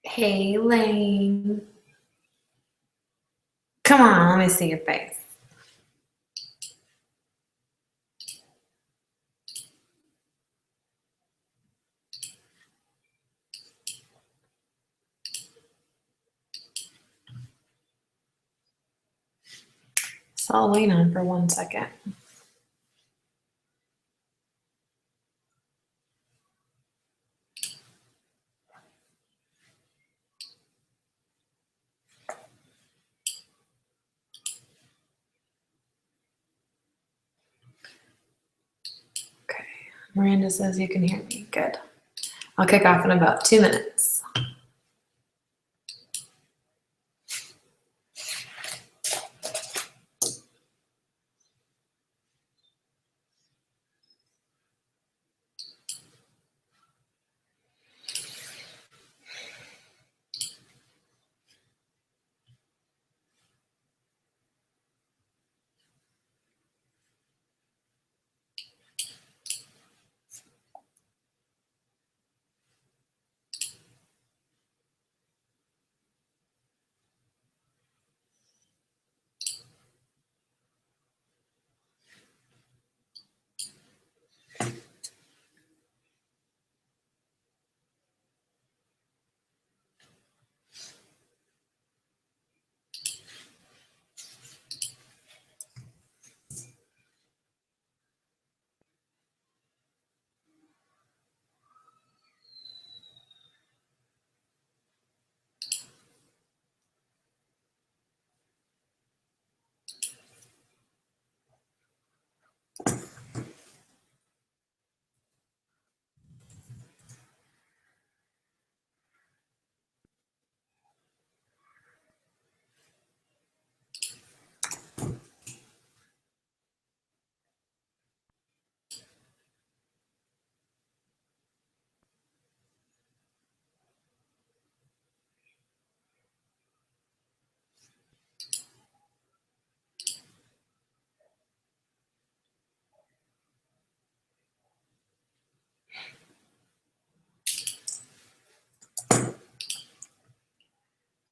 Hey, Lane. Come on, let me see your face. Saw Lane on for 1 second. Okay, Miranda says you can hear me. Good. I'll kick off in about 2 minutes.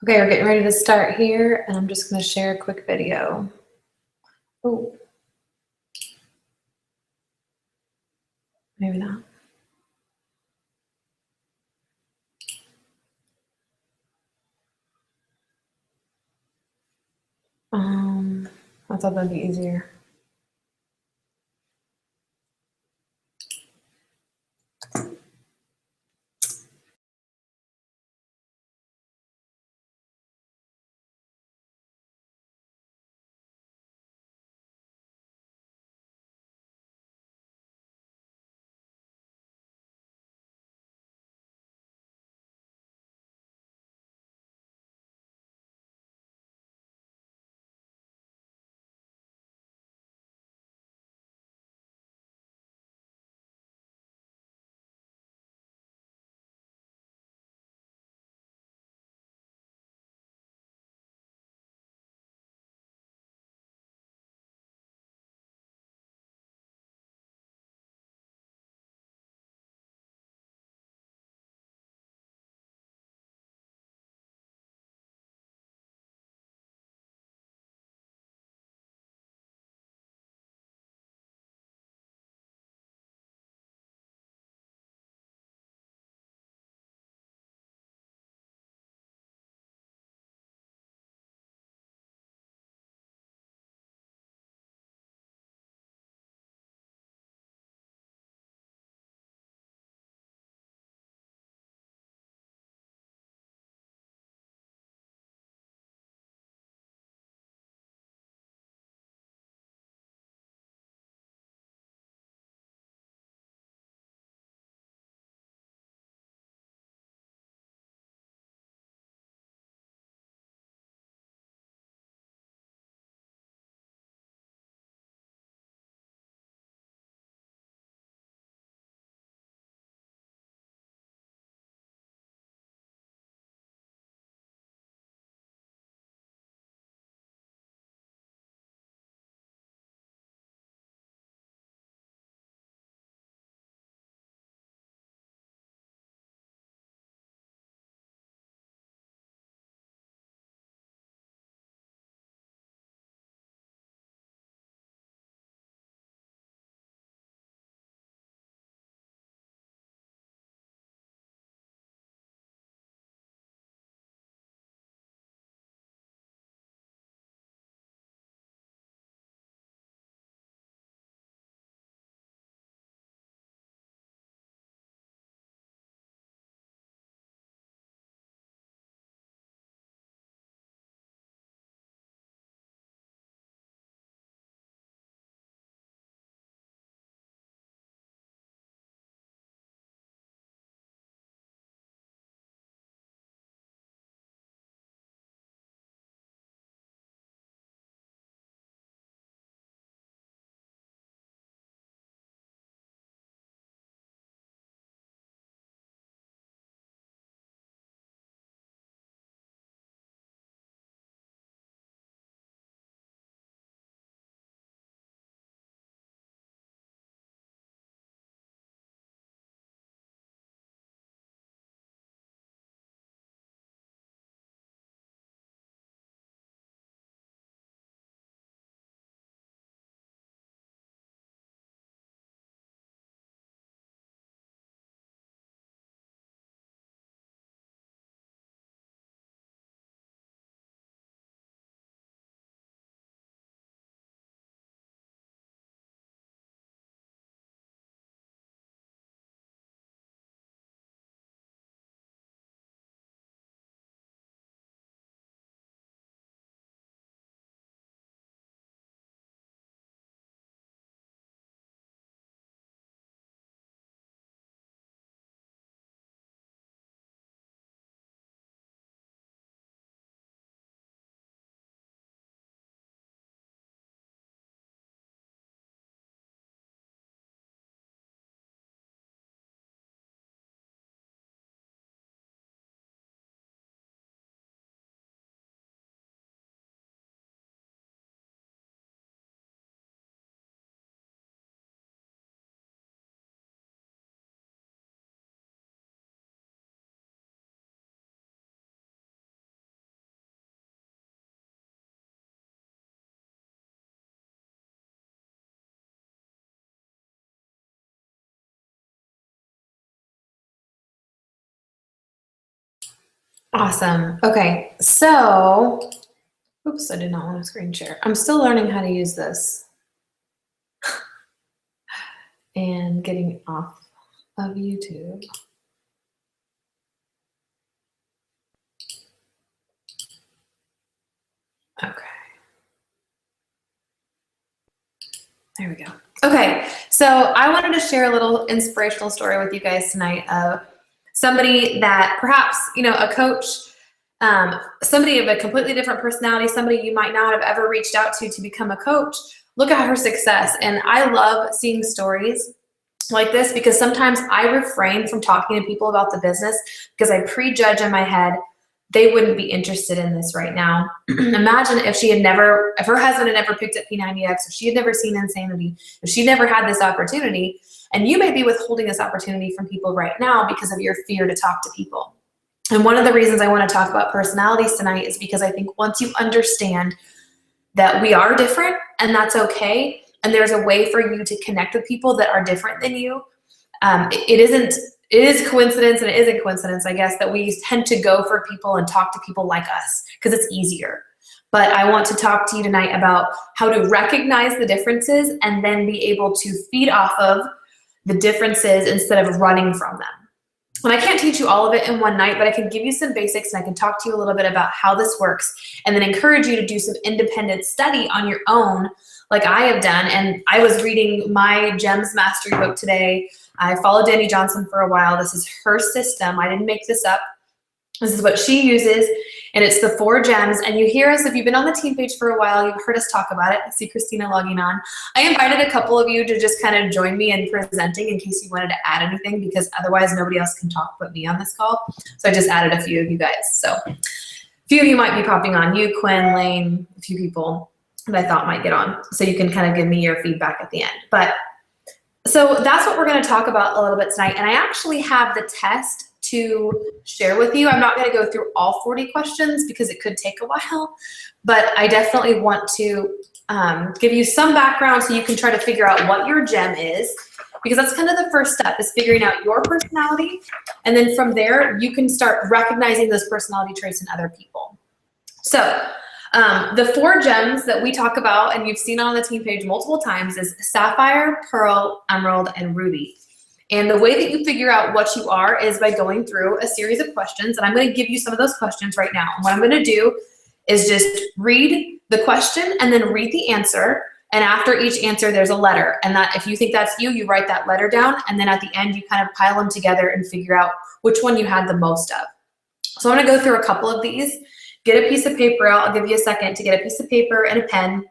Okay, we're getting ready to start here, and I'm just going to share a quick video. Oh, maybe not. I thought that'd be easier. Awesome. Okay, so, oops, I did not want to screen share. I'm still learning how to use this and getting off of YouTube. Okay. There we go. Okay, so I wanted to share a little inspirational story with you guys tonight of somebody that perhaps, you know, a coach, somebody of a completely different personality, somebody you might not have ever reached out to become a coach. Look at her success. And I love seeing stories like this because sometimes I refrain from talking to people about the business because I prejudge in my head they wouldn't be interested in this right now. Imagine if if her husband had never picked up P90X, if she had never seen Insanity, if she never had this opportunity, and you may be withholding this opportunity from people right now because of your fear to talk to people. And one of the reasons I want to talk about personalities tonight is because I think once you understand that we are different and that's okay, and there's a way for you to connect with people that are different than you, it is coincidence and it isn't coincidence, I guess, that we tend to go for people and talk to people like us because it's easier. But I want to talk to you tonight about how to recognize the differences and then be able to feed off of the differences instead of running from them. And I can't teach you all of it in one night, but I can give you some basics and I can talk to you a little bit about how this works and then encourage you to do some independent study on your own like I have done. And I was reading my GEMS Mastery book today. I followed Dani Johnson for a while. This is her system. I didn't make this up. This is what she uses, and it's the 4 gems. And you hear us, if you've been on the team page for a while, you've heard us talk about it. I see Christina logging on. I invited a couple of you to just kind of join me in presenting in case you wanted to add anything, because otherwise nobody else can talk but me on this call. So I just added a few of you guys. So a few of you might be popping on. You, Quinn, Lane, a few people that I thought might get on. So you can kind of give me your feedback at the end. But so that's what we're going to talk about a little bit tonight. And I actually have the test to share with you. I'm not going to go through all 40 questions because it could take a while, but I definitely want to give you some background so you can try to figure out what your gem is, because that's kind of the first step, is figuring out your personality. And then from there, you can start recognizing those personality traits in other people. So the 4 gems that we talk about, and you've seen on the team page multiple times, is Sapphire, Pearl, Emerald, and Ruby. And the way that you figure out what you are is by going through a series of questions. And I'm going to give you some of those questions right now. And what I'm going to do is just read the question and then read the answer. And after each answer, there's a letter. And that if you think that's you, you write that letter down. And then at the end, you kind of pile them together and figure out which one you had the most of. So I'm going to go through a couple of these. Get a piece of paper out. I'll give you a second to get a piece of paper and a pen.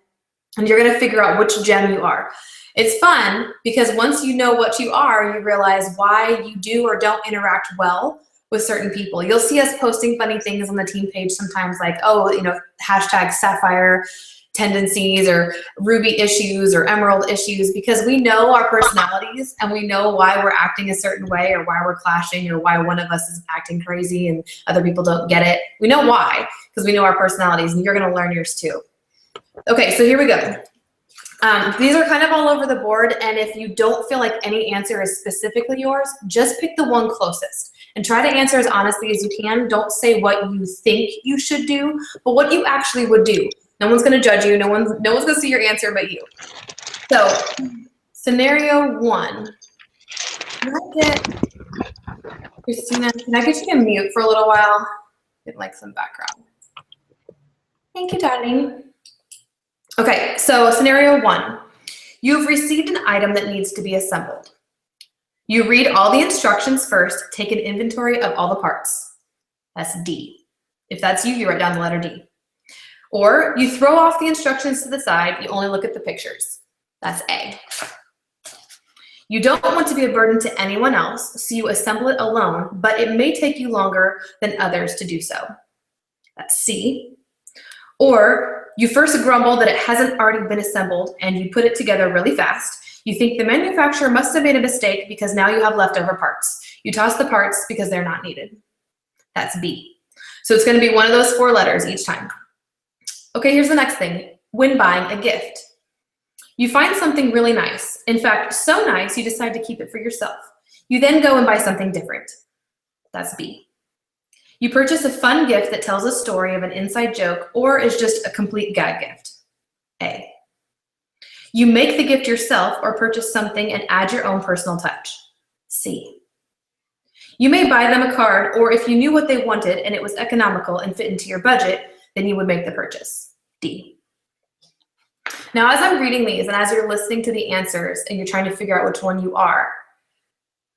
And you're going to figure out which gem you are. It's fun because once you know what you are, you realize why you do or don't interact well with certain people. You'll see us posting funny things on the team page sometimes, like, oh, you know, hashtag Sapphire tendencies or Ruby issues or Emerald issues, because we know our personalities and we know why we're acting a certain way or why we're clashing or why one of us is acting crazy and other people don't get it. We know why because we know our personalities, and you're going to learn yours too. Okay, so here we go. These are kind of all over the board, and if you don't feel like any answer is specifically yours, just pick the one closest and try to answer as honestly as you can. Don't say what you think you should do, but what you actually would do. No one's going to judge you. No one's going to see your answer but you. So, scenario 1. Can I get Christina? Can I get you to mute for a little while? Get like some background. Thank you, darling. Okay, so scenario 1, you've received an item that needs to be assembled. You read all the instructions first, take an inventory of all the parts. That's D. If that's you, you write down the letter D. Or you throw off the instructions to the side, you only look at the pictures. That's A. You don't want to be a burden to anyone else, so you assemble it alone, but it may take you longer than others to do so. That's C. Or you first grumble that it hasn't already been assembled and you put it together really fast. You think the manufacturer must have made a mistake because now you have leftover parts. You toss the parts because they're not needed. That's B. So it's going to be one of those 4 letters each time. Okay, here's the next thing. When buying a gift, you find something really nice. In fact, so nice you decide to keep it for yourself. You then go and buy something different. That's B. You purchase a fun gift that tells a story of an inside joke or is just a complete gag gift. A. You make the gift yourself or purchase something and add your own personal touch. C. You may buy them a card, or if you knew what they wanted and it was economical and fit into your budget, then you would make the purchase. D. Now, as I'm reading these and as you're listening to the answers and you're trying to figure out which one you are,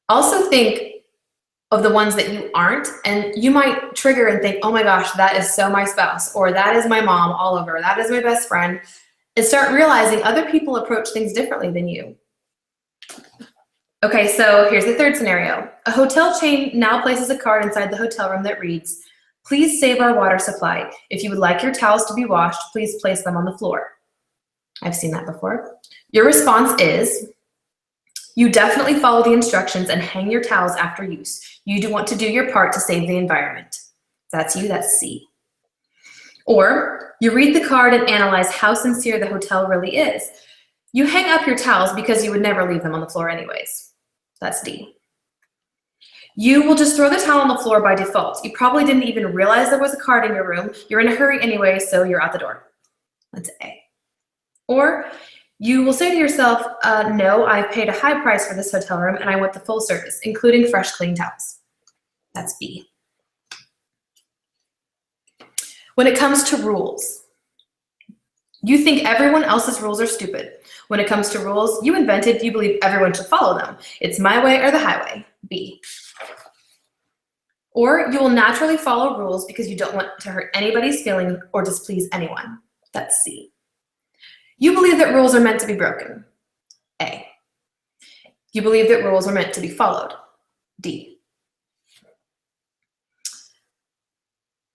also think of the ones that you aren't, and you might trigger and think, oh my gosh, that is so my spouse, or that is my mom all over, that is my best friend, and start realizing other people approach things differently than you. Okay, so here's the third scenario. A hotel chain now places a card inside the hotel room that reads, please save our water supply. If you would like your towels to be washed, please place them on the floor. I've seen that before. Your response is, you definitely follow the instructions and hang your towels after use. You do want to do your part to save the environment. That's you, that's C. Or you read the card and analyze how sincere the hotel really is. You hang up your towels because you would never leave them on the floor anyways. That's D. You will just throw the towel on the floor by default. You probably didn't even realize there was a card in your room. You're in a hurry anyway, so you're out the door. That's A. Or you will say to yourself, no, I've paid a high price for this hotel room and I want the full service, including fresh, clean towels. That's B. When it comes to rules, you think everyone else's rules are stupid. When it comes to rules you invented, you believe everyone should follow them. It's my way or the highway. B. Or you will naturally follow rules because you don't want to hurt anybody's feelings or displease anyone. That's C. You believe that rules are meant to be broken. A. You believe that rules are meant to be followed. D.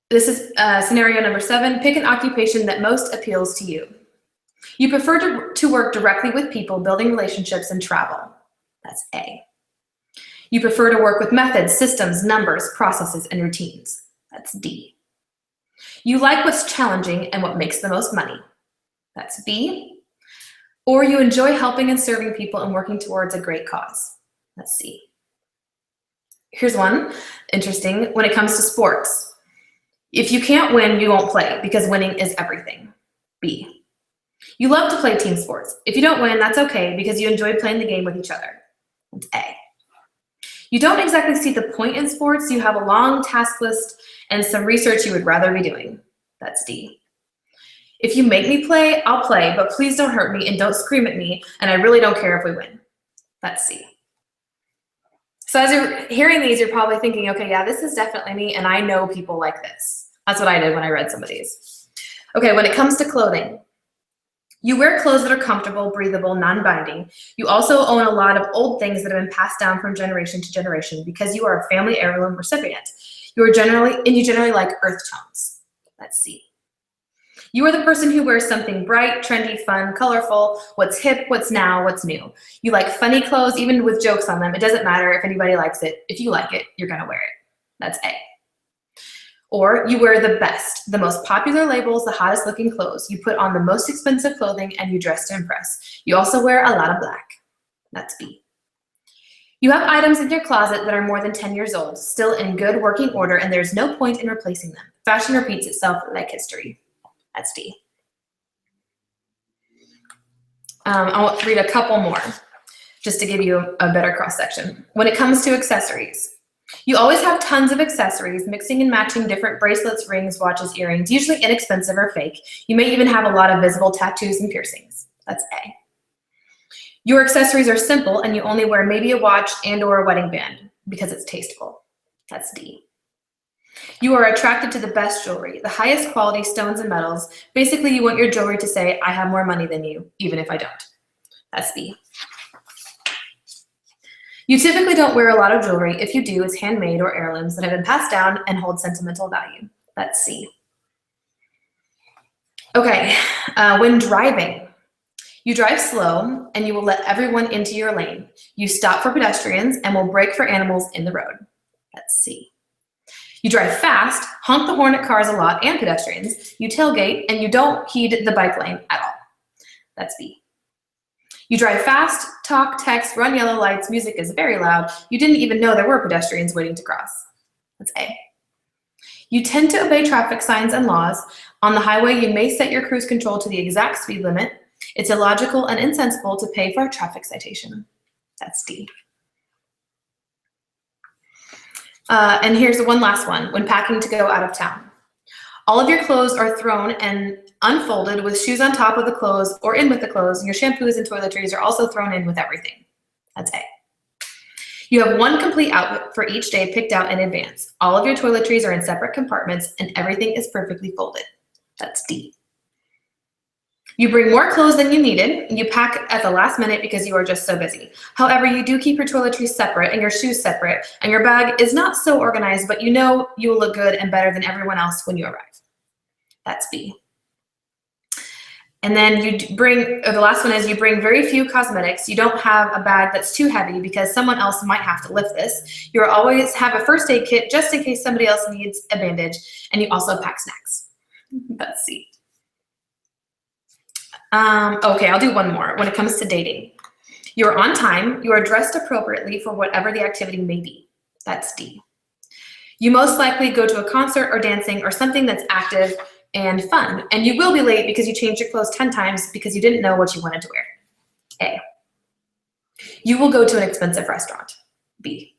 This is scenario number 7. Pick an occupation that most appeals to you. You prefer to work directly with people, building relationships, and travel. That's A. You prefer to work with methods, systems, numbers, processes, and routines. That's D. You like what's challenging and what makes the most money. That's B. Or you enjoy helping and serving people and working towards a great cause. That's C. Here's one, interesting, when it comes to sports. If you can't win, you won't play because winning is everything. B. You love to play team sports. If you don't win, that's okay because you enjoy playing the game with each other. That's A. You don't exactly see the point in sports. You have a long task list and some research you would rather be doing. That's D. If you make me play, I'll play, but please don't hurt me and don't scream at me, and I really don't care if we win. That's C. So as you're hearing these, you're probably thinking, okay, yeah, this is definitely me, and I know people like this. That's what I did when I read some of these. Okay, when it comes to clothing, you wear clothes that are comfortable, breathable, non-binding. You also own a lot of old things that have been passed down from generation to generation because you are a family heirloom recipient. You generally like earth tones. That's C. You are the person who wears something bright, trendy, fun, colorful, what's hip, what's now, what's new. You like funny clothes, even with jokes on them. It doesn't matter if anybody likes it. If you like it, you're gonna wear it. That's A. Or you wear the best, the most popular labels, the hottest looking clothes. You put on the most expensive clothing and you dress to impress. You also wear a lot of black. That's B. You have items in your closet that are more than 10 years old, still in good working order, and there's no point in replacing them. Fashion repeats itself like history. That's D. I'll read a couple more just to give you a better cross-section. When it comes to accessories, you always have tons of accessories, mixing and matching different bracelets, rings, watches, earrings, usually inexpensive or fake. You may even have a lot of visible tattoos and piercings. That's A. Your accessories are simple and you only wear maybe a watch and or a wedding band because it's tasteful. That's D. You are attracted to the best jewelry, the highest quality stones and metals. Basically, you want your jewelry to say, I have more money than you, even if I don't. That's B. You typically don't wear a lot of jewelry. If you do, it's handmade or heirlooms that have been passed down and hold sentimental value. That's C. Okay, when driving, you drive slow and you will let everyone into your lane. You stop for pedestrians and will brake for animals in the road. That's C. You drive fast, honk the horn at cars a lot and pedestrians. You tailgate and you don't heed the bike lane at all. That's B. You drive fast, talk, text, run yellow lights, music is very loud. You didn't even know there were pedestrians waiting to cross. That's A. You tend to obey traffic signs and laws. On the highway, you may set your cruise control to the exact speed limit. It's illogical and insensible to pay for a traffic citation. That's D. And here's one last one. When packing to go out of town. All of your clothes are thrown and unfolded with shoes on top of the clothes or in with the clothes, and your shampoos and toiletries are also thrown in with everything. That's A. You have one complete outfit for each day picked out in advance. All of your toiletries are in separate compartments and everything is perfectly folded. That's D. You bring more clothes than you needed, and you pack at the last minute because you are just so busy. However, you do keep your toiletries separate and your shoes separate, and your bag is not so organized, but you know you will look good and better than everyone else when you arrive. That's B. And then the last one is you bring very few cosmetics. You don't have a bag that's too heavy because someone else might have to lift this. You always have a first aid kit just in case somebody else needs a bandage, and you also pack snacks. That's C. Okay, I'll do one more. When it comes to dating, you're on time. You are dressed appropriately for whatever the activity may be. That's D. You most likely go to a concert or dancing or something that's active and fun, and you will be late because you changed your clothes 10 times because you didn't know what you wanted to wear. A. You will go to an expensive restaurant. B.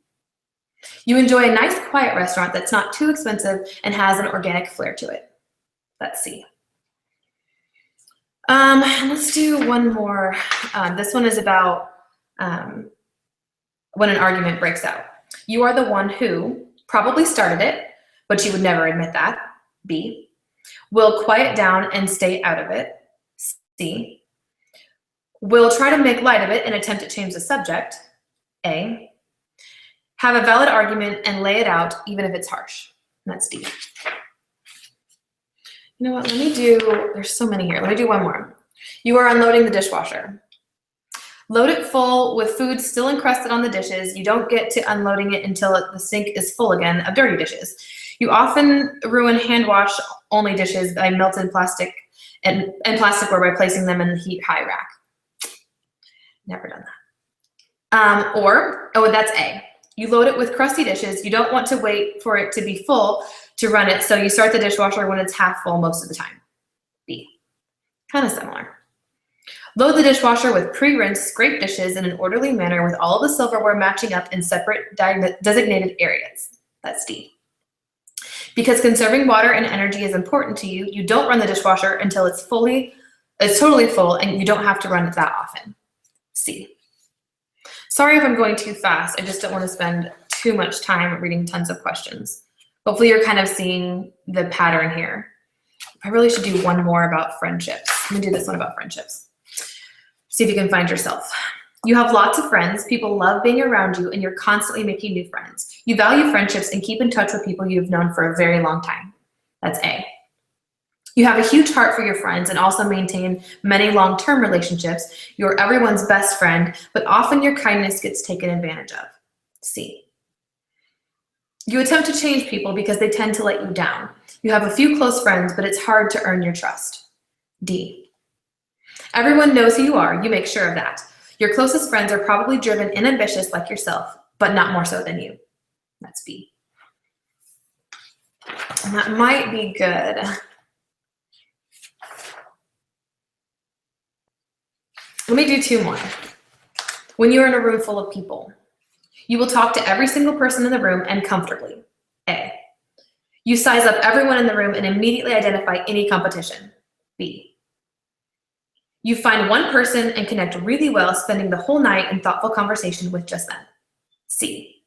You enjoy a nice, quiet restaurant that's not too expensive and has an organic flair to it. That's C. Let's do one more. This one is about when an argument breaks out. You are the one who probably started it, but you would never admit that. B. Will quiet down and stay out of it. C. Will try to make light of it and attempt to change the subject. A. Have a valid argument and lay it out even if it's harsh. And that's D. You know what, there's so many here. Let me do one more. You are unloading the dishwasher. Load it full with food still encrusted on the dishes. You don't get to unloading it until the sink is full again of dirty dishes. You often ruin hand wash only dishes by melted plastic and plasticware by placing them in the heat high rack. Never done that. That's A. You load it with crusty dishes. You don't want to wait for it to be full to run it, so you start the dishwasher when it's half full most of the time. B. Kind of similar. Load the dishwasher with pre-rinsed scraped dishes in an orderly manner with all of the silverware matching up in separate designated areas. That's D. Because conserving water and energy is important to you, you don't run the dishwasher until it's totally full and you don't have to run it that often. C. Sorry if I'm going too fast. I just don't want to spend too much time reading tons of questions. Hopefully you're kind of seeing the pattern here. I really should do one more about friendships. Let me do this one about friendships. See if you can find yourself. You have lots of friends. People love being around you, and you're constantly making new friends. You value friendships and keep in touch with people you've known for a very long time. That's A. You have a huge heart for your friends and also maintain many long-term relationships. You're everyone's best friend, but often your kindness gets taken advantage of. C. You attempt to change people because they tend to let you down. You have a few close friends, but it's hard to earn your trust. D. Everyone knows who you are. You make sure of that. Your closest friends are probably driven and ambitious like yourself, but not more so than you. That's B. And that might be good. Let me do two more. When you're in a room full of people, you will talk to every single person in the room and comfortably. A. You size up everyone in the room and immediately identify any competition. B. You find one person and connect really well, spending the whole night in thoughtful conversation with just them. C.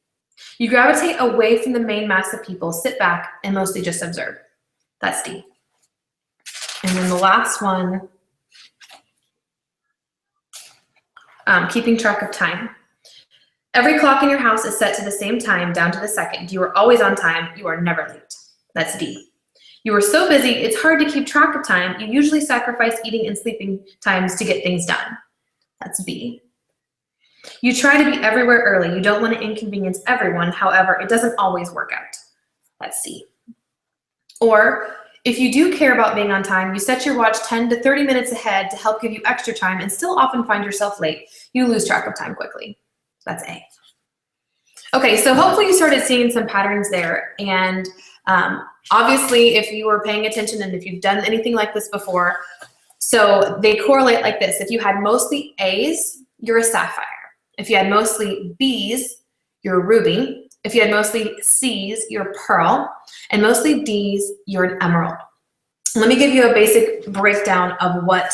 You gravitate away from the main mass of people, sit back, and mostly just observe. That's D. And then the last one, keeping track of time. Every clock in your house is set to the same time, down to the second. You are always on time. You are never late. That's D. You are so busy, it's hard to keep track of time. You usually sacrifice eating and sleeping times to get things done. That's B. You try to be everywhere early. You don't want to inconvenience everyone. However, it doesn't always work out. That's C. Or if you do care about being on time, you set your watch 10 to 30 minutes ahead to help give you extra time and still often find yourself late. You lose track of time quickly. That's A. Okay, so hopefully you started seeing some patterns there, and Obviously, if you were paying attention and if you've done anything like this before, so they correlate like this. If you had mostly A's, you're a sapphire. If you had mostly B's, you're a ruby. If you had mostly C's, you're a pearl. And mostly D's, you're an emerald. Let me give you a basic breakdown of what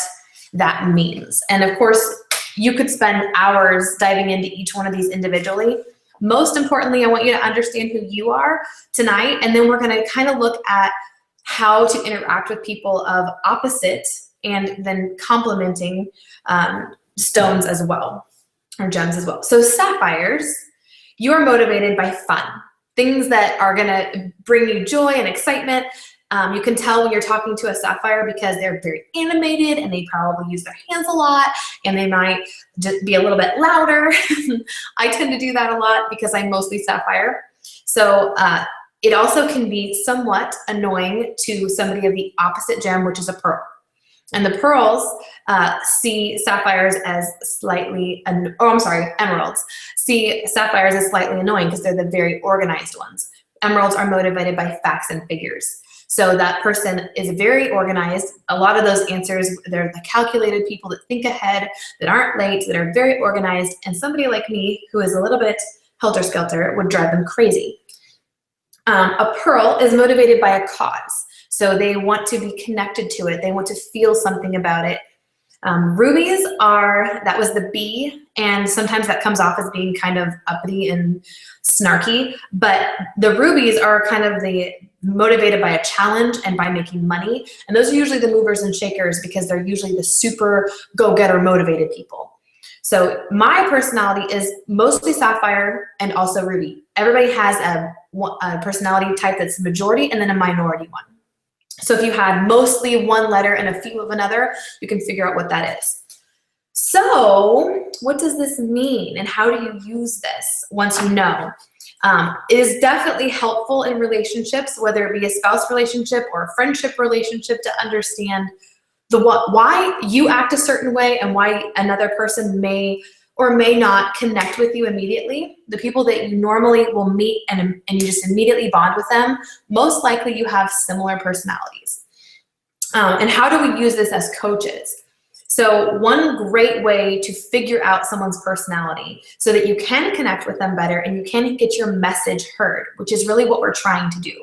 that means. And of course, you could spend hours diving into each one of these individually. Most importantly, I want you to understand who you are tonight, and then we're going to kind of look at how to interact with people of opposite and then complementing stones as well, or gems as well. So sapphires, you are motivated by fun, things that are going to bring you joy and excitement. You can tell when you're talking to a sapphire because they're very animated and they probably use their hands a lot and they might just be a little bit louder. I tend to do that a lot because I'm mostly sapphire. So it also can be somewhat annoying to somebody of the opposite gem, which is a pearl. And the pearls see sapphires as slightly, emeralds see sapphires as slightly annoying because they're the very organized ones. Emeralds are motivated by facts and figures. So that person is very organized. A lot of those answers, they're the calculated people that think ahead, that aren't late, that are very organized. And somebody like me, who is a little bit helter-skelter, would drive them crazy. A pearl is motivated by a cause. So they want to be connected to it. They want to feel something about it. Rubies are, that was the B, and sometimes that comes off as being kind of uppity and snarky, but the rubies are kind of the motivated by a challenge and by making money, and those are usually the movers and shakers because they're usually the super go-getter motivated people. So my personality is mostly sapphire and also ruby. Everybody has a personality type that's majority and then a minority one. So if you had mostly one letter and a few of another, you can figure out what that is. So what does this mean and how do you use this once you know? It is definitely helpful in relationships, whether it be a spouse relationship or a friendship relationship, to understand why you act a certain way and why another person may or may not connect with you immediately. The people that you normally will meet and you just immediately bond with them, most likely you have similar personalities. And how do we use this as coaches? So one great way to figure out someone's personality so that you can connect with them better and you can get your message heard, which is really what we're trying to do.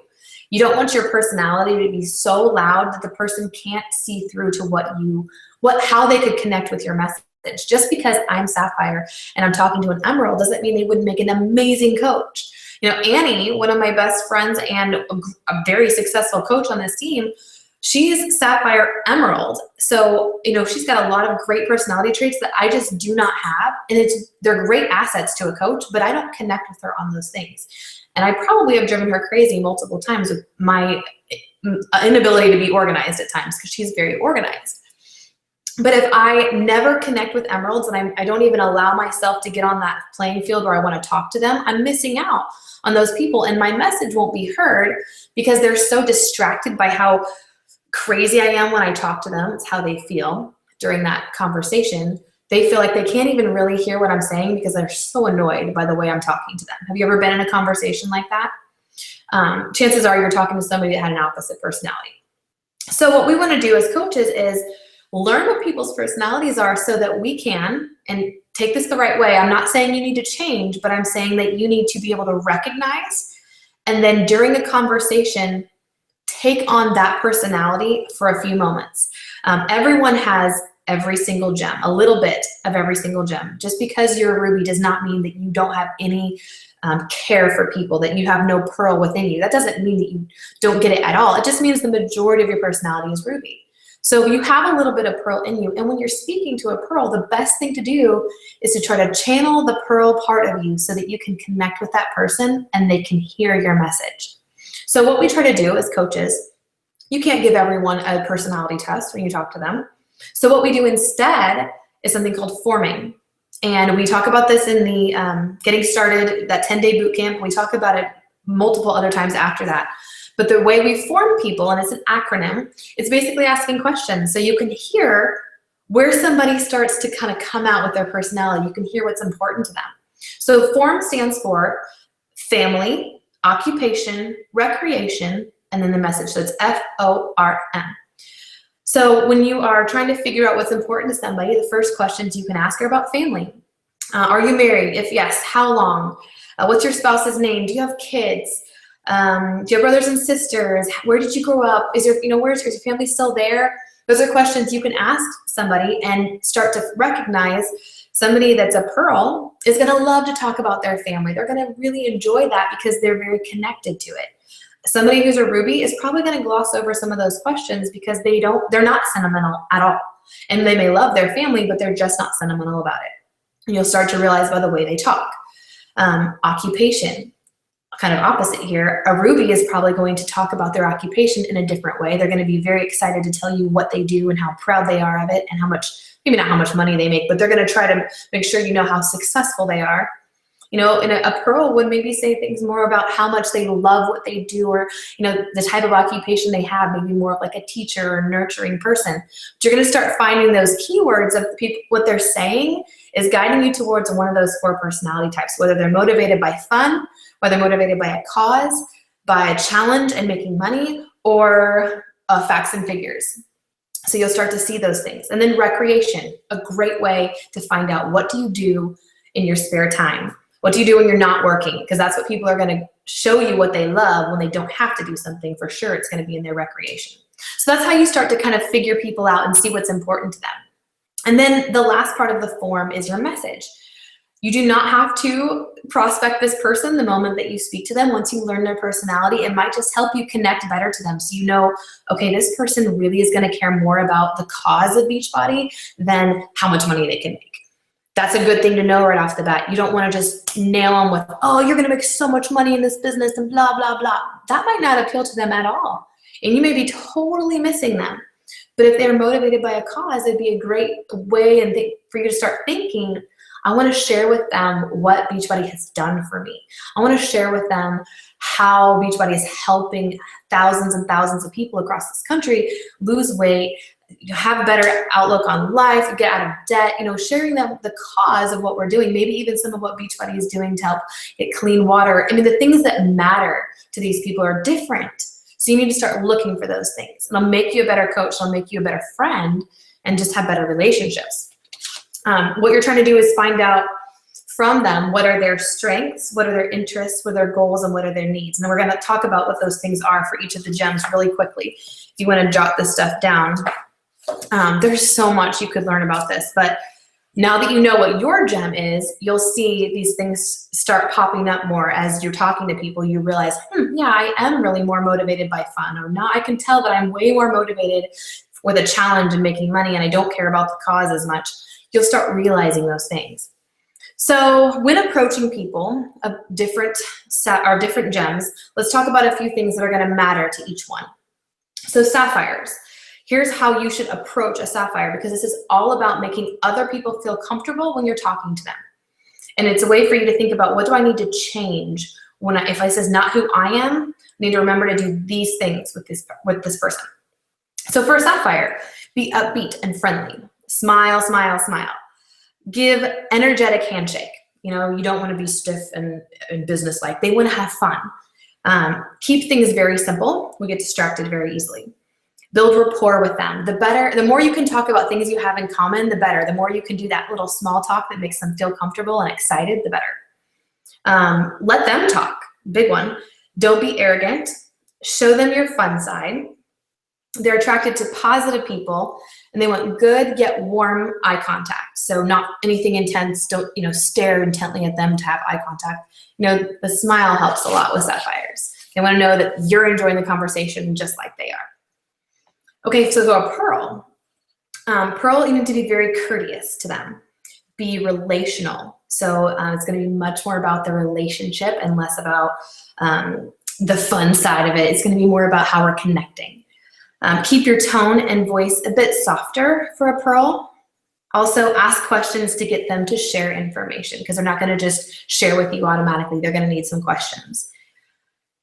You don't want your personality to be so loud that the person can't see through to how they could connect with your message. Just because I'm sapphire and I'm talking to an emerald doesn't mean they wouldn't make an amazing coach. You know, Annie, one of my best friends and a very successful coach on this team, she's sapphire emerald. So, you know, she's got a lot of great personality traits that I just do not have. And they're great assets to a coach, but I don't connect with her on those things. And I probably have driven her crazy multiple times with my inability to be organized at times because she's very organized. But if I never connect with emeralds and I don't even allow myself to get on that playing field where I want to talk to them, I'm missing out on those people and my message won't be heard because they're so distracted by how crazy I am when I talk to them. It's how they feel during that conversation. They feel like they can't even really hear what I'm saying because they're so annoyed by the way I'm talking to them. Have you ever been in a conversation like that? Chances are you're talking to somebody that had an opposite personality. So what we want to do as coaches is learn what people's personalities are so that we can, and take this the right way, I'm not saying you need to change, but I'm saying that you need to be able to recognize and then during a conversation, take on that personality for a few moments. Everyone has every single gem, a little bit of every single gem. Just because you're a ruby does not mean that you don't have any care for people, that you have no pearl within you. That doesn't mean that you don't get it at all. It just means the majority of your personality is ruby. So you have a little bit of pearl in you, and when you're speaking to a pearl, the best thing to do is to try to channel the pearl part of you so that you can connect with that person and they can hear your message. So what we try to do as coaches, you can't give everyone a personality test when you talk to them. So what we do instead is something called forming. And we talk about this in the Getting Started, that 10-day boot camp. We talk about it multiple other times after that. But the way we form people, and it's an acronym, it's basically asking questions. So you can hear where somebody starts to kind of come out with their personality. You can hear what's important to them. So FORM stands for family, occupation, recreation, and then the message. So it's FORM. So when you are trying to figure out what's important to somebody, the first questions you can ask are about family. Are you married? If yes, how long? What's your spouse's name? Do you have kids? Do you have brothers and sisters? Where did you grow up? Is your family still there? Those are questions you can ask somebody and start to recognize somebody that's a pearl is going to love to talk about their family. They're going to really enjoy that because they're very connected to it. Somebody who's a ruby is probably going to gloss over some of those questions because they're not sentimental at all. And they may love their family, but they're just not sentimental about it. And you'll start to realize by the way they talk. Occupation, kind of opposite here. A ruby is probably going to talk about their occupation in a different way. They're going to be very excited to tell you what they do and how proud they are of it and how much, maybe not how much money they make, but they're going to try to make sure you know how successful they are. You know, and a pearl would maybe say things more about how much they love what they do, or, you know, the type of occupation they have, maybe more of like a teacher or nurturing person. But you're going to start finding those keywords of people, what they're saying is guiding you towards one of those 4 personality types, whether they're motivated by fun, whether they're motivated by a cause, by a challenge and making money, or facts and figures. So you'll start to see those things. And then recreation, a great way to find out what do you do in your spare time. What do you do when you're not working? Because that's what people are going to show you what they love when they don't have to do something. For sure, it's going to be in their recreation. So that's how you start to kind of figure people out and see what's important to them. And then the last part of the form is your message. You do not have to prospect this person the moment that you speak to them. Once you learn their personality, it might just help you connect better to them. So you know, okay, this person really is going to care more about the cause of Beachbody than how much money they can make. That's a good thing to know right off the bat. You don't want to just nail them with, oh, you're going to make so much money in this business and blah, blah, blah. That might not appeal to them at all. And you may be totally missing them. But if they're motivated by a cause, it'd be a great way for you to start thinking, I want to share with them what Beachbody has done for me. I want to share with them how Beachbody is helping thousands and thousands of people across this country lose weight, have a better outlook on life, get out of debt, you know, sharing them the cause of what we're doing, maybe even some of what Beachbody is doing to help get clean water. I mean, the things that matter to these people are different. So you need to start looking for those things. It'll make you a better coach, it'll make you a better friend, and just have better relationships. What you're trying to do is find out from them what are their strengths, what are their interests, what are their goals, and what are their needs. And we're going to talk about what those things are for each of the gems really quickly. If you want to jot this stuff down. There's so much you could learn about this, but now that you know what your gem is, you'll see these things start popping up more as you're talking to people. You realize, yeah, I am really more motivated by fun, or now I can tell that I'm way more motivated with a challenge and making money, and I don't care about the cause as much. You'll start realizing those things. So when approaching people of different gems, let's talk about a few things that are going to matter to each one. So sapphires. Here's how you should approach a sapphire, because this is all about making other people feel comfortable when you're talking to them. And it's a way for you to think about, what do I need to change if I says not who I am, I need to remember to do these things with this person. So for a sapphire, be upbeat and friendly. Smile, smile, smile. Give energetic handshake. You know, you don't want to be stiff and businesslike. They want to have fun. Keep things very simple. We get distracted very easily. Build rapport with them. The more you can talk about things you have in common, the better. The more you can do that little small talk that makes them feel comfortable and excited, the better. Let them talk. Big one. Don't be arrogant. Show them your fun side. They're attracted to positive people, and they want good yet warm eye contact. So not anything intense. Don't, stare intently at them to have eye contact. The smile helps a lot with sapphires. They want to know that you're enjoying the conversation just like they are. Okay, so a pearl. Pearl, you need to be very courteous to them. Be relational. So it's going to be much more about the relationship and less about the fun side of it. It's going to be more about how we're connecting. Keep your tone and voice a bit softer for a pearl. Also, ask questions to get them to share information, because they're not going to just share with you automatically. They're going to need some questions.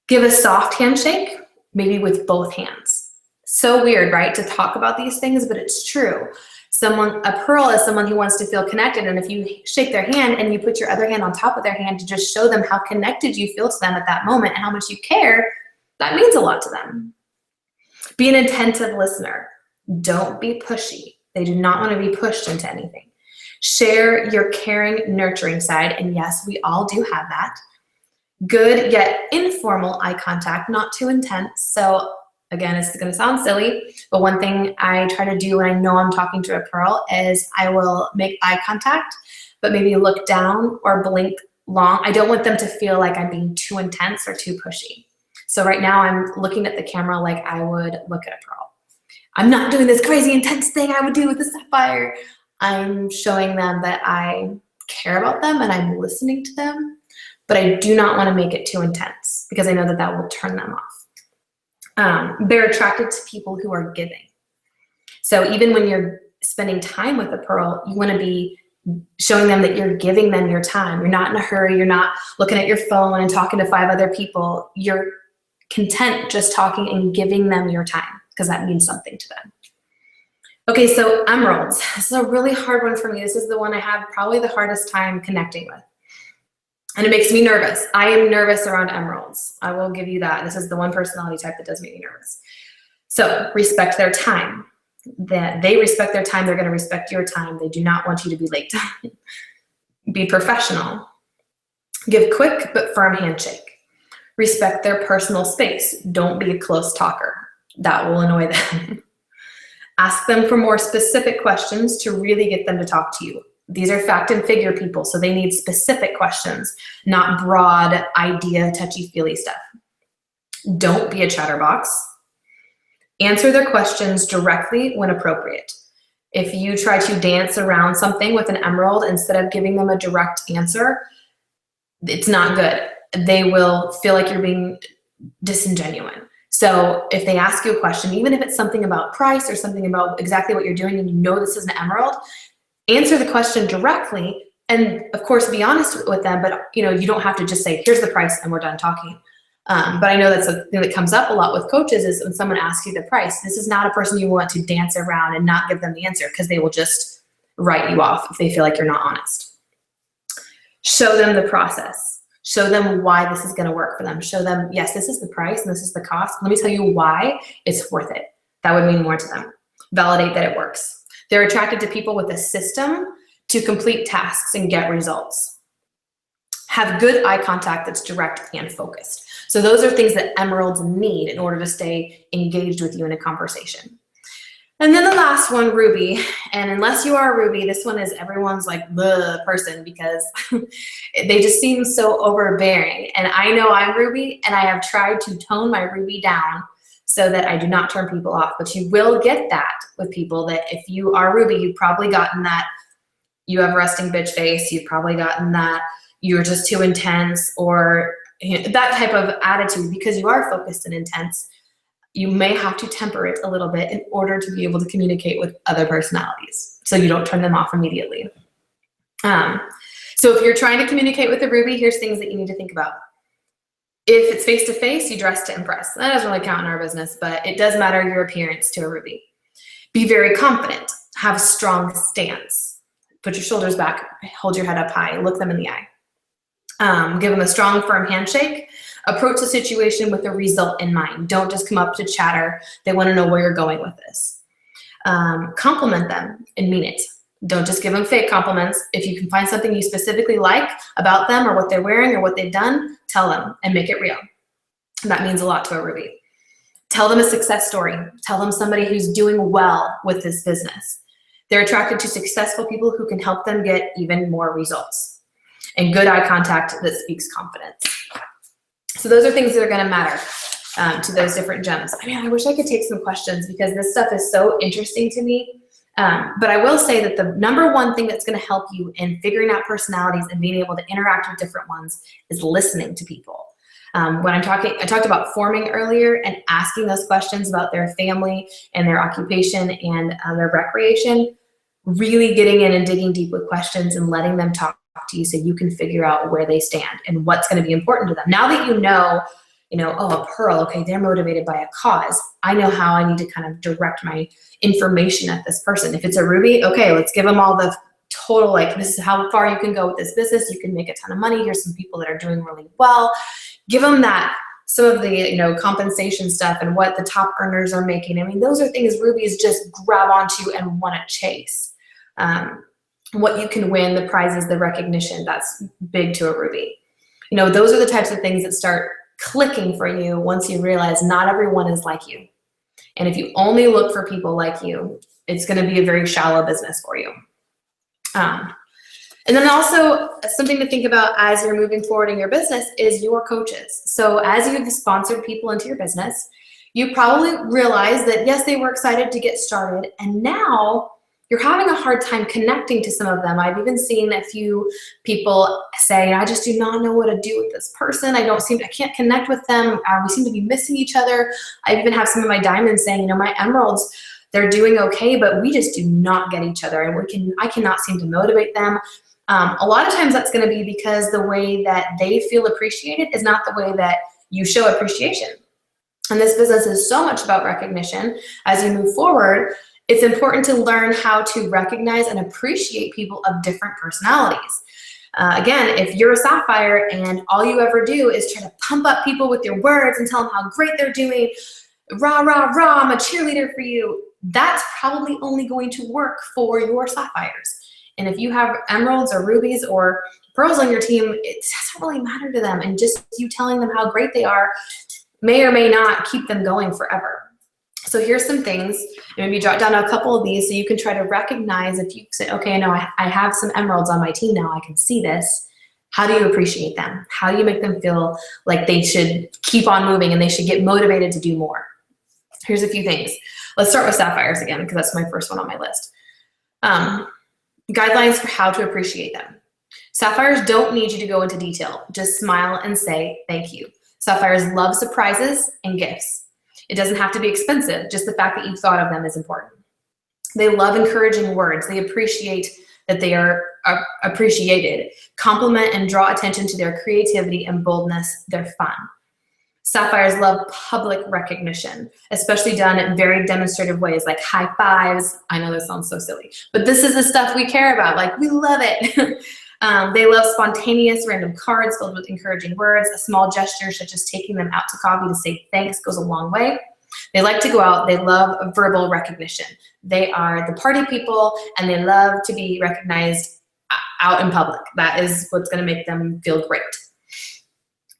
Give a soft handshake, maybe with both hands. So weird, right, to talk about these things, but it's true. A pearl is someone who wants to feel connected, and if you shake their hand and you put your other hand on top of their hand to just show them how connected you feel to them at that moment and how much you care, That means a lot to them. Be an attentive listener. Don't be pushy. They do not want to be pushed into anything. Share your caring, nurturing side. And yes, we all do have that. Good yet informal eye contact, not too intense. So again, it's going to sound silly, but one thing I try to do when I know I'm talking to a pearl is I will make eye contact, but maybe look down or blink long. I don't want them to feel like I'm being too intense or too pushy. So right now I'm looking at the camera like I would look at a pearl. I'm not doing this crazy intense thing I would do with a sapphire. I'm showing them that I care about them and I'm listening to them, but I do not want to make it too intense because I know that that will turn them off. They're attracted to people who are giving. So even when you're spending time with a pearl, you want to be showing them that you're giving them your time. You're not in a hurry. You're not looking at your phone and talking to 5 other people. You're content just talking and giving them your time because that means something to them. Okay, so emeralds. This is a really hard one for me. This is the one I have probably the hardest time connecting with. And it makes me nervous. I am nervous around emeralds. I will give you that. This is the one personality type that does make me nervous. So respect their time. That they respect their time, they're going to respect your time. They do not want you to be late. Be professional. Give quick but firm handshake. Respect their personal space. Don't be a close talker. That will annoy them. Ask them for more specific questions to really get them to talk to you. These are fact and figure people, so they need specific questions, not broad idea, touchy-feely stuff. Don't be a chatterbox. Answer their questions directly when appropriate. If you try to dance around something with an emerald instead of giving them a direct answer, it's not good. They will feel like you're being disingenuous. So if they ask you a question, even if it's something about price or something about exactly what you're doing and you know this is an emerald, answer the question directly and of course be honest with them, but you don't have to just say, here's the price and we're done talking. But I know that's a thing that comes up a lot with coaches is when someone asks you the price, this is not a person you want to dance around and not give them the answer because they will just write you off if they feel like you're not honest. Show them the process. Show them why this is going to work for them. Show them, yes, this is the price and this is the cost. Let me tell you why it's worth it. That would mean more to them. Validate that it works. They're attracted to people with a system to complete tasks and get results. Have good eye contact that's direct and focused. So those are things that emeralds need in order to stay engaged with you in a conversation. And then the last one, ruby. And unless you are a ruby, this one is everyone's like the person because they just seem so overbearing. And I know I'm ruby and I have tried to tone my ruby down so that I do not turn people off. But you will get that with people that if you are ruby, you've probably gotten that you have resting bitch face. You've probably gotten that you're just too intense or that type of attitude because you are focused and intense. You may have to temper it a little bit in order to be able to communicate with other personalities so you don't turn them off immediately. So if you're trying to communicate with a ruby, here's things that you need to think about. If it's face-to-face, you dress to impress. That doesn't really count in our business, but it does matter your appearance to a ruby. Be very confident. Have a strong stance. Put your shoulders back. Hold your head up high. Look them in the eye. Give them a strong, firm handshake. Approach the situation with a result in mind. Don't just come up to chatter. They want to know where you're going with this. Compliment them and mean it. Don't just give them fake compliments. If you can find something you specifically like about them or what they're wearing or what they've done, tell them and make it real. That means a lot to a ruby. Tell them a success story. Tell them somebody who's doing well with this business. They're attracted to successful people who can help them get even more results. And good eye contact that speaks confidence. So those are things that are going to matter to those different gems. I mean, I wish I could take some questions because this stuff is so interesting to me. But I will say that the number one thing that's going to help you in figuring out personalities and being able to interact with different ones is listening to people. When I talked about forming earlier and asking those questions about their family and their occupation and their recreation, really getting in and digging deep with questions and letting them talk to you so you can figure out where they stand and what's going to be important to them. Now that you know, oh, a pearl, okay, they're motivated by a cause. I know how I need to kind of direct my information at this person. If it's a ruby, okay, let's give them all the total, like, this is how far you can go with this business. You can make a ton of money. Here's some people that are doing really well. Give them that some of the, compensation stuff and what the top earners are making. I mean, those are things rubies just grab onto and want to chase. What you can win, the prizes, the recognition, that's big to a ruby. Those are the types of things that start clicking for you once you realize not everyone is like you. And if you only look for people like you, it's going to be a very shallow business for you. And then also something to think about as you're moving forward in your business is your coaches. So as you've sponsored people into your business, you probably realize that, yes, they were excited to get started, and now you're having a hard time connecting to some of them. I've even seen a few people say, I just do not know what to do with this person. I can't connect with them. We seem to be missing each other. I even have some of my diamonds saying, my emeralds, they're doing okay, but we just do not get each other, and I cannot seem to motivate them. A lot of times that's going to be because the way that they feel appreciated is not the way that you show appreciation. And this business is so much about recognition. As you move forward, it's important to learn how to recognize and appreciate people of different personalities. Again, if you're a Sapphire and all you ever do is try to pump up people with your words and tell them how great they're doing, rah, rah, rah, I'm a cheerleader for you, that's probably only going to work for your Sapphires. And if you have emeralds or rubies or pearls on your team, it doesn't really matter to them. And just you telling them how great they are may or may not keep them going forever. So here's some things. Maybe jot down a couple of these so you can try to recognize if you say, okay, no, I have some emeralds on my team now. I can see this. How do you appreciate them? How do you make them feel like they should keep on moving and they should get motivated to do more? Here's a few things. Let's start with Sapphires again, because that's my first one on my list. Guidelines for how to appreciate them. Sapphires don't need you to go into detail. Just smile and say thank you. Sapphires love surprises and gifts. It doesn't have to be expensive. Just the fact that you thought of them is important. They love encouraging words. They appreciate that they are appreciated. Compliment and draw attention to their creativity and boldness. They're fun. Sapphires love public recognition, especially done in very demonstrative ways like high fives. I know this sounds so silly, but this is the stuff we care about. Like, we love it. They love spontaneous random cards filled with encouraging words. A small gesture such as taking them out to coffee to say thanks goes a long way. They like to go out. They love verbal recognition. They are the party people, and they love to be recognized out in public. That is what's going to make them feel great.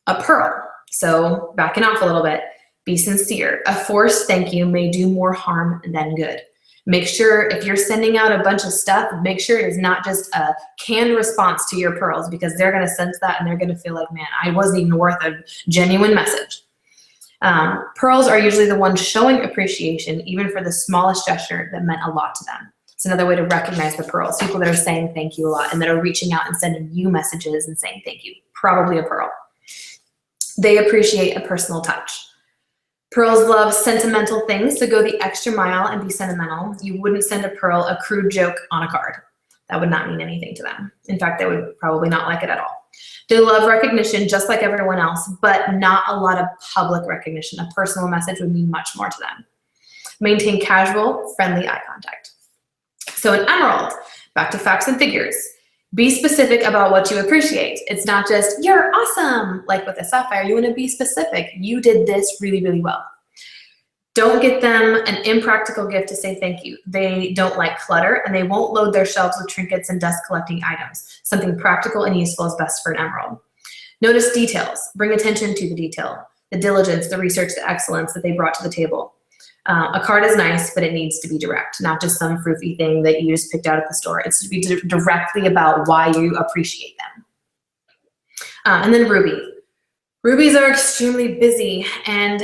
A pearl. So backing off a little bit, be sincere. A forced thank you may do more harm than good. Make sure if you're sending out a bunch of stuff, make sure it is not just a canned response to your pearls, because they're going to sense that and they're going to feel like, man, I wasn't even worth a genuine message. Pearls are usually the ones showing appreciation, even for the smallest gesture that meant a lot to them. It's another way to recognize the pearls. People that are saying thank you a lot and that are reaching out and sending you messages and saying thank you. Probably a pearl. They appreciate a personal touch. Pearls love sentimental things, so go the extra mile and be sentimental. You wouldn't send a pearl a crude joke on a card. That would not mean anything to them. In fact, they would probably not like it at all. They love recognition just like everyone else, but not a lot of public recognition. A personal message would mean much more to them. Maintain casual, friendly eye contact. So an emerald, back to facts and figures. Be specific about what you appreciate. It's not just, you're awesome. Like with a Sapphire, you want to be specific. You did this really, really well. Don't get them an impractical gift to say thank you. They don't like clutter, and they won't load their shelves with trinkets and dust collecting items. Something practical and useful is best for an emerald. Notice details. Bring attention to the detail, the diligence, the research, the excellence that they brought to the table. A card is nice, but it needs to be direct, not just some froofy thing that you just picked out at the store. It's to be directly about why you appreciate them. And then ruby. Rubies are extremely busy, and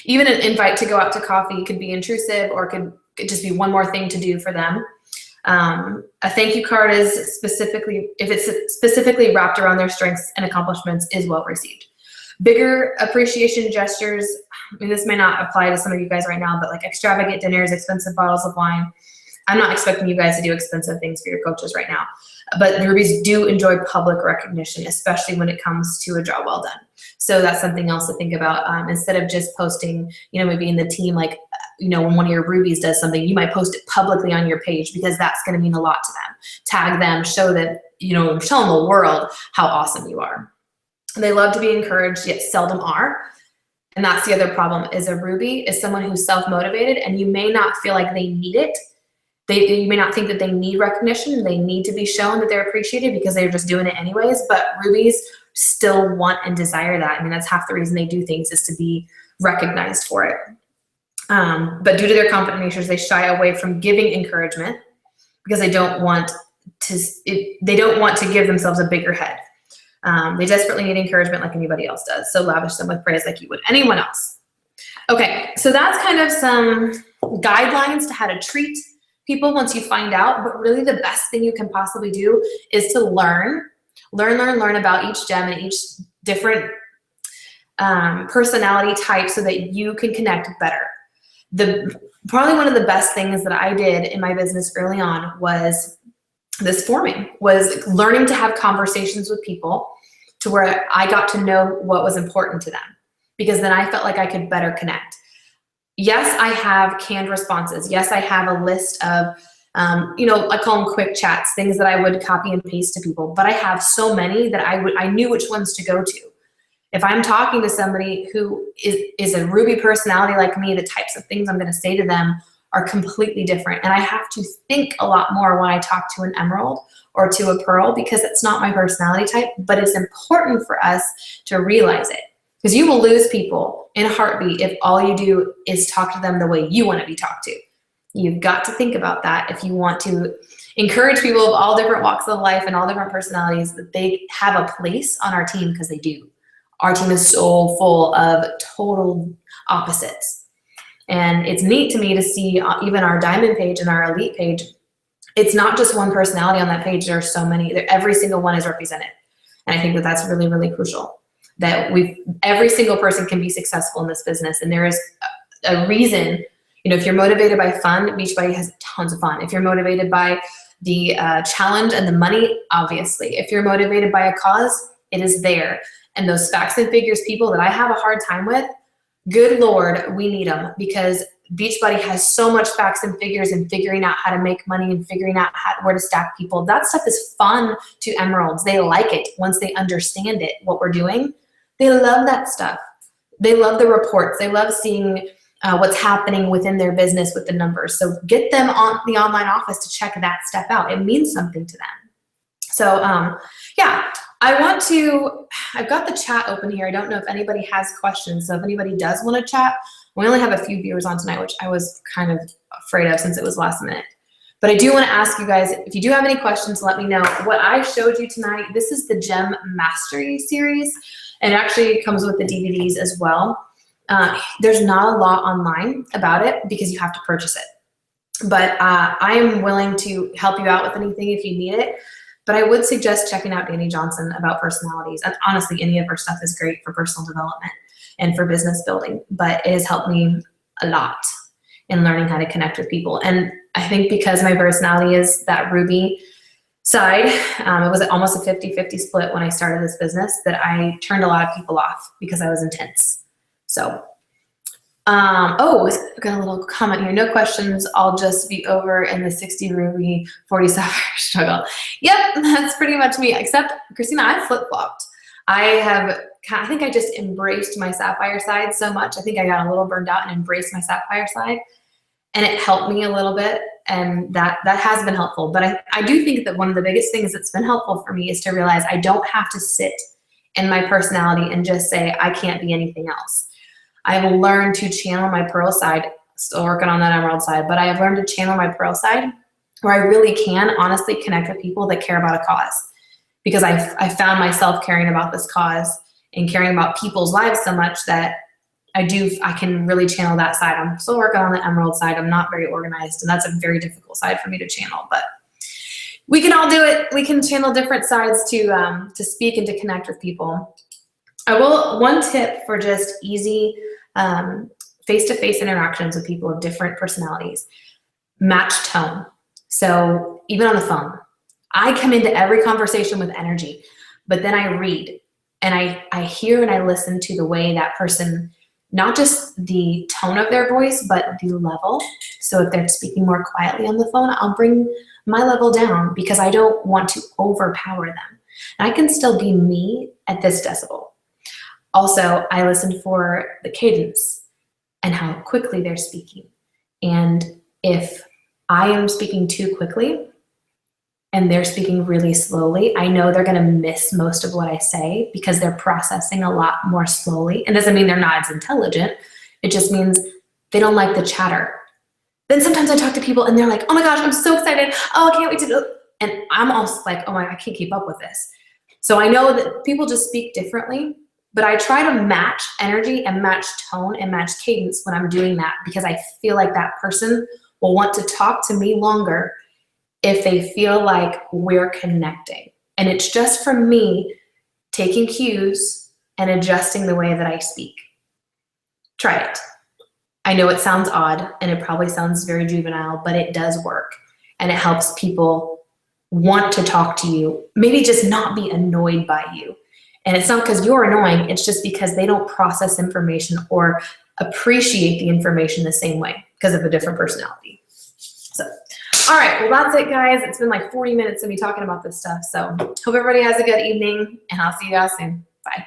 even an invite to go out to coffee could be intrusive, or could just be one more thing to do for them. A thank you card is specifically, if it's specifically wrapped around their strengths and accomplishments, is well received. Bigger appreciation gestures, I mean, this may not apply to some of you guys right now, but like extravagant dinners, expensive bottles of wine. I'm not expecting you guys to do expensive things for your coaches right now, but the rubies do enjoy public recognition, especially when it comes to a job well done. So that's something else to think about. Instead of just posting, maybe in the team, like, when one of your rubies does something, you might post it publicly on your page, because that's going to mean a lot to them. Tag them, show that, show them the world how awesome you are. They love to be encouraged, yet seldom are. And that's the other problem, is a Ruby is someone who's self-motivated, and you may not feel like they need it. You may not think that they need recognition. They need to be shown that they're appreciated because they're just doing it anyways. But Rubies still want and desire that. I mean, that's half the reason they do things, is to be recognized for it. But due to their confident natures, they shy away from giving encouragement because they don't want to give themselves a bigger head. They desperately need encouragement like anybody else does. So lavish them with praise like you would anyone else. Okay, so that's kind of some guidelines to how to treat people once you find out. But really the best thing you can possibly do is to learn about each gem and each different personality type so that you can connect better. Probably one of the best things that I did in my business early on was learning to have conversations with people to where I got to know what was important to them, because then I felt like I could better connect. Yes, I have canned responses. Yes, I have a list of, I call them quick chats, things that I would copy and paste to people, but I have so many that I knew which ones to go to. If I'm talking to somebody who is a Ruby personality like me, the types of things I'm going to say to them are completely different. And I have to think a lot more when I talk to an emerald or to a pearl, because it's not my personality type, but it's important for us to realize it. Because you will lose people in a heartbeat if all you do is talk to them the way you want to be talked to. You've got to think about that if you want to encourage people of all different walks of life and all different personalities, that they have a place on our team, because they do. Our team is so full of total opposites. And it's neat to me to see even our diamond page and our elite page. It's not just one personality on that page. There are so many. Every single one is represented. And I think that that's really, really crucial. That every single person can be successful in this business. And there is a reason, if you're motivated by fun, Beachbody has tons of fun. If you're motivated by the challenge and the money, obviously. If you're motivated by a cause, it is there. And those facts and figures people that I have a hard time with, good Lord, we need them, because Beachbody has so much facts and figures and figuring out how to make money and figuring out where to stack people. That stuff is fun to emeralds. They like it once they understand it, what we're doing. They love that stuff. They love the reports. They love seeing what's happening within their business with the numbers. So get them on the online office to check that stuff out. It means something to them. So yeah, I've got the chat open here. I don't know if anybody has questions. So if anybody does want to chat, we only have a few viewers on tonight, which I was kind of afraid of since it was last minute. But I do want to ask you guys, if you do have any questions, let me know. What I showed you tonight, this is the Gem Mastery series, and it actually comes with the DVDs as well. There's not a lot online about it because you have to purchase it. But I am willing to help you out with anything if you need it. But I would suggest checking out Danny Johnson about personalities. And honestly, any of her stuff is great for personal development and for business building. But it has helped me a lot in learning how to connect with people. And I think because my personality is that Ruby side, it was almost a 50-50 split when I started this business, that I turned a lot of people off because I was intense. So, oh, I've got a little comment here. No questions. I'll just be over in the 60 Ruby, 40 Sapphire struggle. Yep, that's pretty much me. Except, Christina, I flip-flopped. I think I just embraced my Sapphire side so much. I think I got a little burned out and embraced my Sapphire side. And it helped me a little bit. And that has been helpful. But I do think that one of the biggest things that's been helpful for me is to realize I don't have to sit in my personality and just say, I can't be anything else. I've learned to channel my pearl side, still working on that emerald side, but I have learned to channel my pearl side where I really can honestly connect with people that care about a cause. Because I found myself caring about this cause and caring about people's lives so much that I can really channel that side. I'm still working on the emerald side. I'm not very organized, and that's a very difficult side for me to channel, but we can all do it. We can channel different sides to speak and to connect with people. One tip for just easy face-to-face interactions with people of different personalities, match tone. So even on the phone, I come into every conversation with energy, but then I read and I hear and I listen to the way that person, not just the tone of their voice, but the level. So if they're speaking more quietly on the phone, I'll bring my level down because I don't want to overpower them. And I can still be me at this decibel. Also, I listen for the cadence and how quickly they're speaking. And if I am speaking too quickly and they're speaking really slowly, I know they're going to miss most of what I say because they're processing a lot more slowly. It doesn't mean they're not as intelligent. It just means they don't like the chatter. Then sometimes I talk to people and they're like, oh my gosh, I'm so excited. Oh, I can't wait to do it. And I'm almost like, oh my, I can't keep up with this. So I know that people just speak differently, but I try to match energy and match tone and match cadence when I'm doing that, because I feel like that person will want to talk to me longer if they feel like we're connecting. And it's just from me taking cues and adjusting the way that I speak. Try it. I know it sounds odd and it probably sounds very juvenile, but it does work. And it helps people want to talk to you, maybe just not be annoyed by you. And it's not because you're annoying, it's just because they don't process information or appreciate the information the same way because of a different personality. So, all right, well, that's it, guys. It's been like 40 minutes of me talking about this stuff. So hope everybody has a good evening, and I'll see you guys soon. Bye.